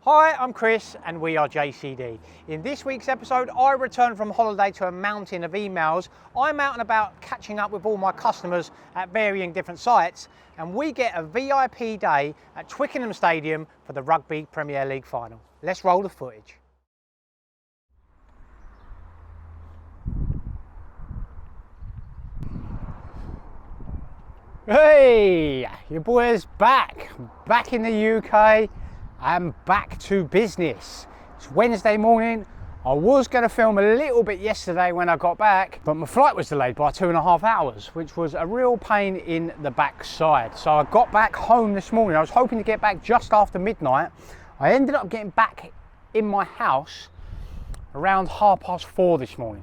Hi, I'm Chris and we are JCD. In this week's episode, I return from holiday to a mountain of emails. I'm out and about catching up with all my customers at varying different sites, and we get a VIP day at Twickenham Stadium for the Rugby Premier League Final. Let's roll the footage. Hey, your boy's back in the UK. I'm back to business. It's Wednesday morning. I was going to film a little bit yesterday when I got back, but my flight was delayed by 2.5 hours, which was a real pain in the backside. So I got back home this morning. I was hoping to get back just after midnight. I ended up getting back in my house around 4:30 this morning.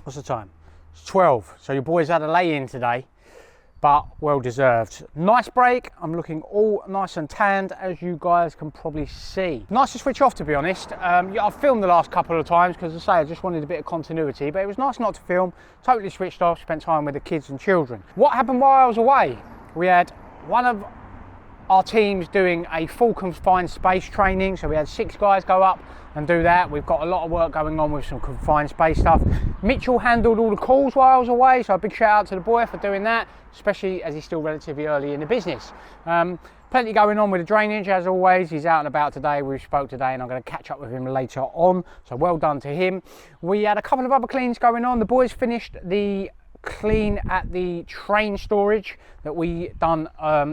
What's the time? It's 12. So your boy's had a lay-in today, but well deserved. Nice break. I'm looking all nice and tanned, as you guys can probably see. Nice to switch off, to be honest. I've filmed the last couple of times because, as I say, I just wanted a bit of continuity, but it was nice not to film. Totally switched off, spent time with the kids and children. What happened while I was away? We had one of our teams doing a full confined space training, so we had 6 guys go up and do that. We've got a lot of work going on with some confined space stuff. Mitchell handled all the calls while I was away, so a big shout out to the boy for doing that, especially as he's still relatively early in the business. Plenty going on with the drainage, as always. He's out and about today. We spoke today and I'm going to catch up with him later on, so well done to him. We had a couple of other cleans going on. The boys finished the clean at the train storage that we done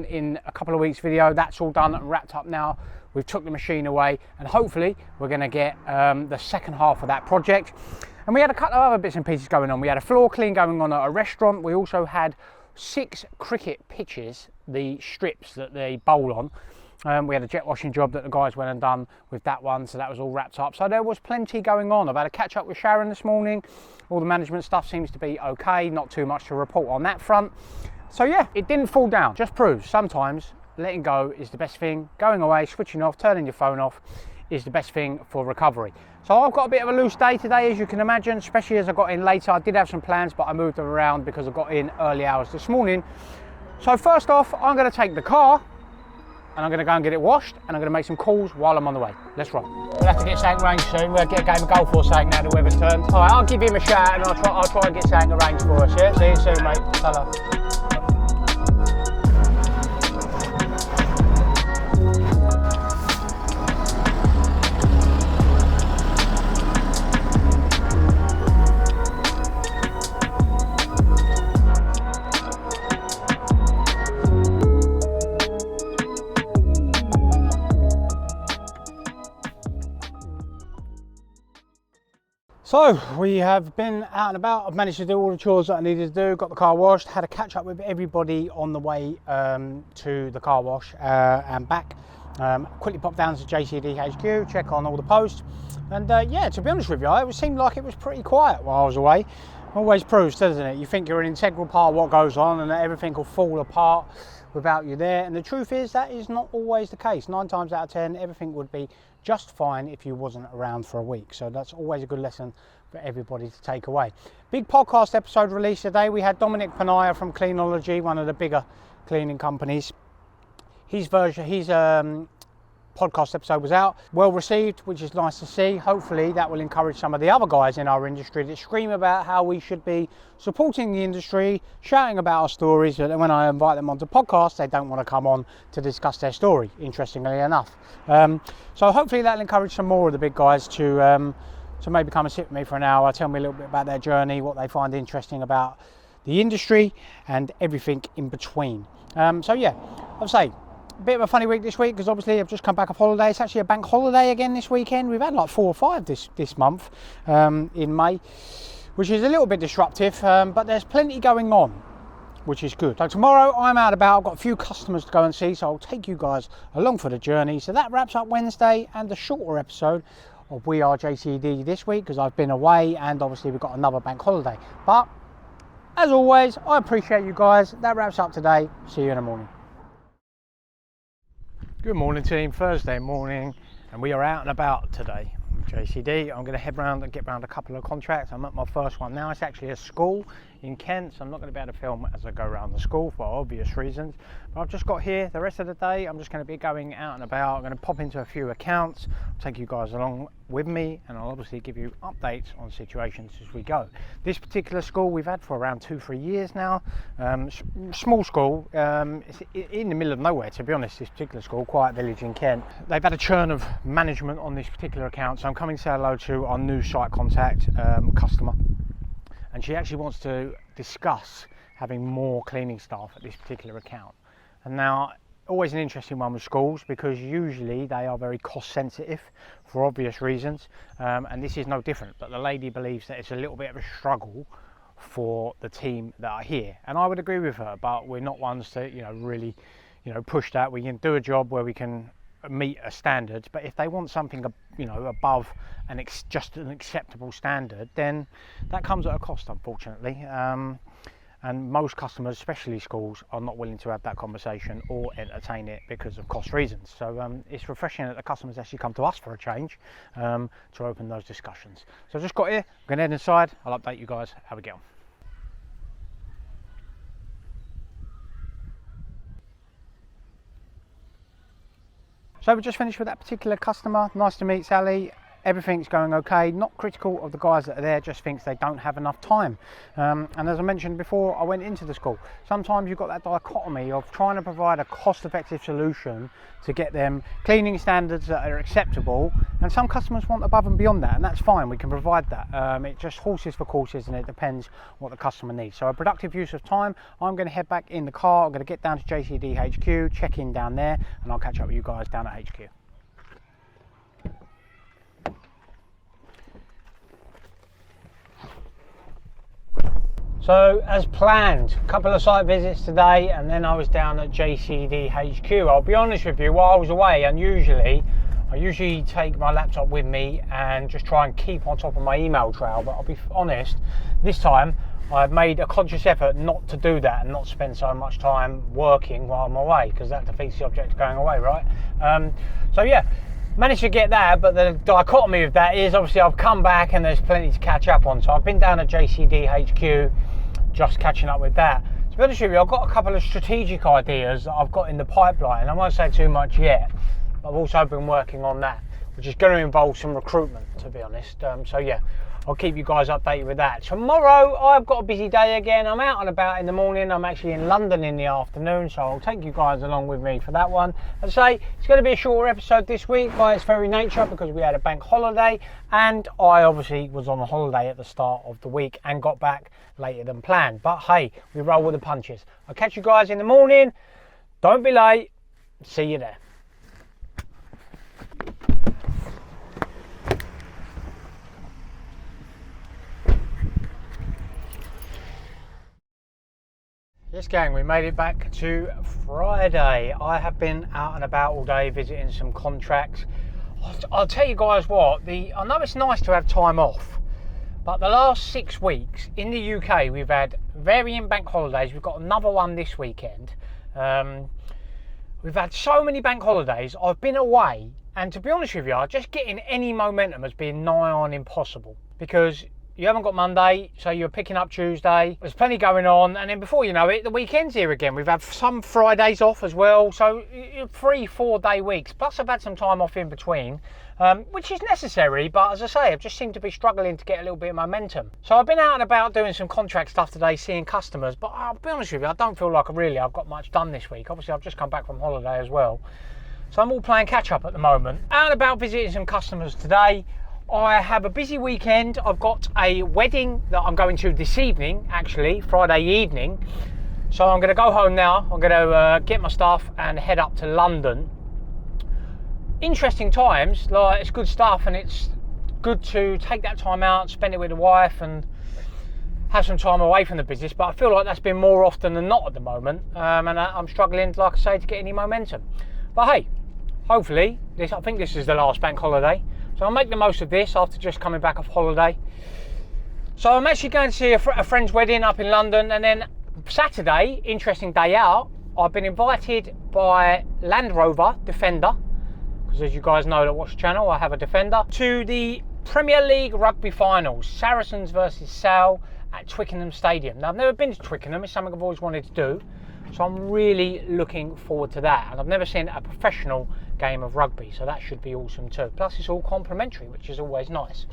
in a couple of weeks video. That's all done and wrapped up now. We've took the machine away and hopefully we're going to get the second half of that project. And we had a couple of other bits and pieces going on. We had a floor clean going on at a restaurant. We also had 6 cricket pitches, the strips that they bowl on. We had a jet washing job that the guys went and done with that one, so that was all wrapped up. So there was plenty going on. I've had a catch up with Sharon this morning. All the management stuff seems to be okay, not too much to report on that front. So yeah, it didn't fall down. Just proves sometimes letting go is the best thing. Going away, switching off, turning your phone off is the best thing for recovery. So I've got a bit of a loose day today, as you can imagine, especially as I got in later. I did have some plans, but I moved them around because I got in early hours this morning. So first off, I'm going to take the car and I'm going to go and get it washed, and I'm going to make some calls while I'm on the way. Let's roll. We'll have to get something arranged soon. We'll get a game of golf or something now the weather's turned. All right, I'll give him a shout and I'll try and get something arranged for us, yeah? See you soon, mate. Ta-ra. So we have been out and about. I've managed to do all the chores that I needed to do, got the car washed, had a catch up with everybody on the way to the car wash and back. Quickly popped down to JCD HQ, check on all the posts, and yeah, to be honest with you, it seemed like it was pretty quiet while I was away. Always proves, doesn't it? You think you're an integral part of what goes on and that everything will fall apart without you there, and the truth is that is not always the case. 9 times out of 10 everything would be just fine if you wasn't around for a week. So that's always a good lesson for everybody to take away. Big podcast episode released today. We had Dominic Panaya from Cleanology, one of the bigger cleaning companies. His podcast episode was out, well received, which is nice to see. Hopefully that will encourage some of the other guys in our industry that scream about how we should be supporting the industry, shouting about our stories, but when I invite them onto podcasts they don't want to come on to discuss their story, interestingly enough. So hopefully that'll encourage some more of the big guys to maybe come and sit with me for an hour, tell me a little bit about their journey, what they find interesting about the industry and everything in between. So yeah, I'll say a bit of a funny week this week because obviously I've just come back off holiday. It's actually a bank holiday again this weekend. We've had like 4 or 5 this month in May, which is a little bit disruptive, but there's plenty going on, which is good. So tomorrow I'm out about. I've got a few customers to go and see, so I'll take you guys along for the journey. So that wraps up Wednesday and the shorter episode of We Are JCD this week because I've been away and obviously we've got another bank holiday. But as always, I appreciate you guys. That wraps up today. See you in the morning. Good morning team, Thursday morning, and we are out and about today. JCD, I'm going to head round and get round a couple of contracts. I'm at my first one now. It's actually a school in Kent, so I'm not going to be able to film as I go around the school for obvious reasons, But I've just got here. The rest of the day I'm just going to be going out and about. I'm going to pop into a few accounts, take you guys along with me, and I'll obviously give you updates on situations as we go. This particular school we've had for around 2-3 years now. Small school, it's in the middle of nowhere, to be honest. This particular school, quiet village in Kent. They've had a churn of management on this particular account, so I'm coming to say hello to our new site contact customer, and she actually wants to discuss having more cleaning staff at this particular account. And now, always an interesting one with schools, because usually they are very cost sensitive for obvious reasons, and this is no different. But the lady believes that it's a little bit of a struggle for the team that are here, and I would agree with her. But we're not ones to really push that. We can do a job where we can meet a standard, but if they want something above just an acceptable standard, then that comes at a cost, unfortunately. And most customers, especially schools, are not willing to have that conversation or entertain it because of cost reasons. So it's refreshing that the customers actually come to us for a change, to open those discussions. So I just got here, I'm going to head inside, I'll update you guys how we get on. So we just finished with that particular customer. Nice to meet Sally. Everything's going okay, not critical of the guys that are there, just thinks they don't have enough time. And as I mentioned before, I went into the school. Sometimes you've got that dichotomy of trying to provide a cost-effective solution to get them cleaning standards that are acceptable, and some customers want above and beyond that, and that's fine, we can provide that. It just horses for courses, and it depends what the customer needs. So a productive use of time. I'm going to head back in the car, I'm going to get down to JCD HQ, check in down there, and I'll catch up with you guys down at HQ. So as planned, a couple of site visits today, and then I was down at JCD HQ. I'll be honest with you, while I was away, I usually take my laptop with me and just try and keep on top of my email trail, but I'll be honest, this time I've made a conscious effort not to do that and not spend so much time working while I'm away, because that defeats the object of going away, right? So yeah, managed to get that, but the dichotomy of that is obviously I've come back and there's plenty to catch up on. So I've been down at JCD HQ, just catching up with that. To be honest with you, I've got a couple of strategic ideas that I've got in the pipeline. I won't say too much yet, but I've also been working on that, which is going to involve some recruitment, to be honest. So yeah, I'll keep you guys updated with that. Tomorrow, I've got a busy day again. I'm out and about in the morning. I'm actually in London in the afternoon, so I'll take you guys along with me for that one. As I say, it's going to be a shorter episode this week by its very nature, because we had a bank holiday, and I obviously was on a holiday at the start of the week and got back later than planned. But hey, we roll with the punches. I'll catch you guys in the morning. Don't be late. See you there. Yes gang, we made it back to Friday. I have been out and about all day visiting some contracts. I'll tell you guys what, I know it's nice to have time off, but the last 6 weeks in the UK we've had varying bank holidays. We've got another one this weekend. We've had so many bank holidays. I've been away, and to be honest with you, just getting any momentum has been nigh on impossible, because you haven't got Monday, so you're picking up Tuesday. There's plenty going on, and then before you know it, the weekend's here again. We've had some Fridays off as well, so 3-4 day weeks. Plus I've had some time off in between, which is necessary, but as I say, I've just seemed to be struggling to get a little bit of momentum. So I've been out and about doing some contract stuff today, seeing customers, but I'll be honest with you, I don't feel like I've got much done this week. Obviously I've just come back from holiday as well, so I'm all playing catch up at the moment. Out and about visiting some customers today. I have a busy weekend. I've got a wedding that I'm going to this evening, actually, Friday evening. So I'm going to go home now. I'm going to get my stuff and head up to London. Interesting times, like, it's good stuff, and it's good to take that time out, spend it with the wife, and have some time away from the business. But I feel like that's been more often than not at the moment, and I'm struggling, like I say, to get any momentum. But hey, hopefully, I think this is the last bank holiday. So I'll make the most of this after just coming back off holiday. So I'm actually going to see a friend's wedding up in London, and then Saturday, interesting day out, I've been invited by Land Rover Defender, because as you guys know that watch the channel, I have a Defender, to the Premier League Rugby Final, Saracens versus Sale at Twickenham Stadium. Now I've never been to Twickenham, it's something I've always wanted to do. So I'm really looking forward to that, and I've never seen a professional game of rugby, so that should be awesome too. Plus it's all complimentary, which is always nice.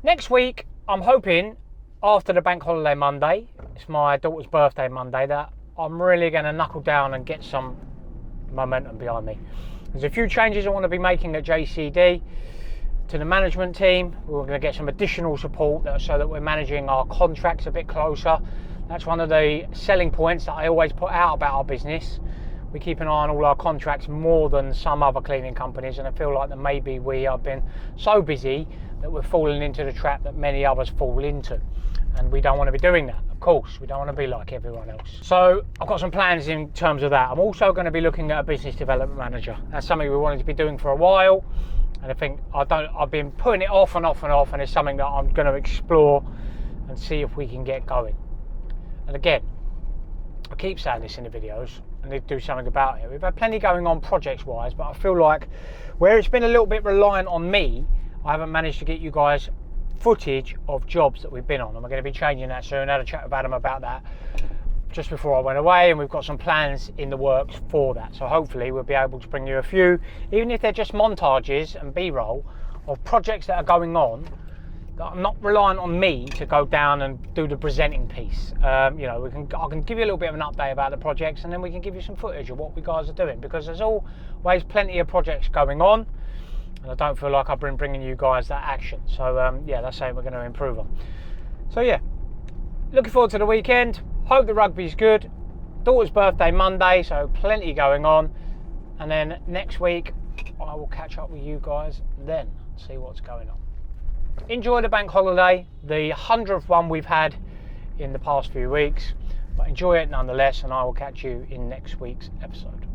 Next week, I'm hoping after the bank holiday Monday, it's my daughter's birthday Monday, that I'm really going to knuckle down and get some momentum behind me. There's a few changes I want to be making at JCD to the management team. We're going to get some additional support so that we're managing our contracts a bit closer. That's one of the selling points that I always put out about our business. We keep an eye on all our contracts more than some other cleaning companies, and I feel like that maybe we have been so busy that we're falling into the trap that many others fall into, and we don't want to be doing that. Of course, we don't want to be like everyone else. So I've got some plans in terms of that. I'm also going to be looking at a business development manager. That's something we wanted to be doing for a while, and I think I've been putting it off and off and off, and it's something that I'm going to explore and see if we can get going. And again, I keep saying this in the videos, I need to do something about it. We've had plenty going on projects wise, but I feel like where it's been a little bit reliant on me, I haven't managed to get you guys footage of jobs that we've been on, and we're going to be changing that soon. I had a chat with Adam about that just before I went away, and we've got some plans in the works for that. So hopefully we'll be able to bring you a few, even if they're just montages and B-roll of projects that are going on that are not reliant on me to go down and do the presenting piece. I can give you a little bit of an update about the projects, and then we can give you some footage of what we guys are doing, because there's always plenty of projects going on, and I don't feel like I've been bringing you guys that action. So yeah, that's something we're going to improve on. So yeah, looking forward to the weekend. Hope the rugby's good. Daughter's birthday Monday, so plenty going on. And then next week, I will catch up with you guys then, see what's going on. Enjoy the bank holiday, the 100th one we've had in the past few weeks, but enjoy it nonetheless, and I will catch you in next week's episode.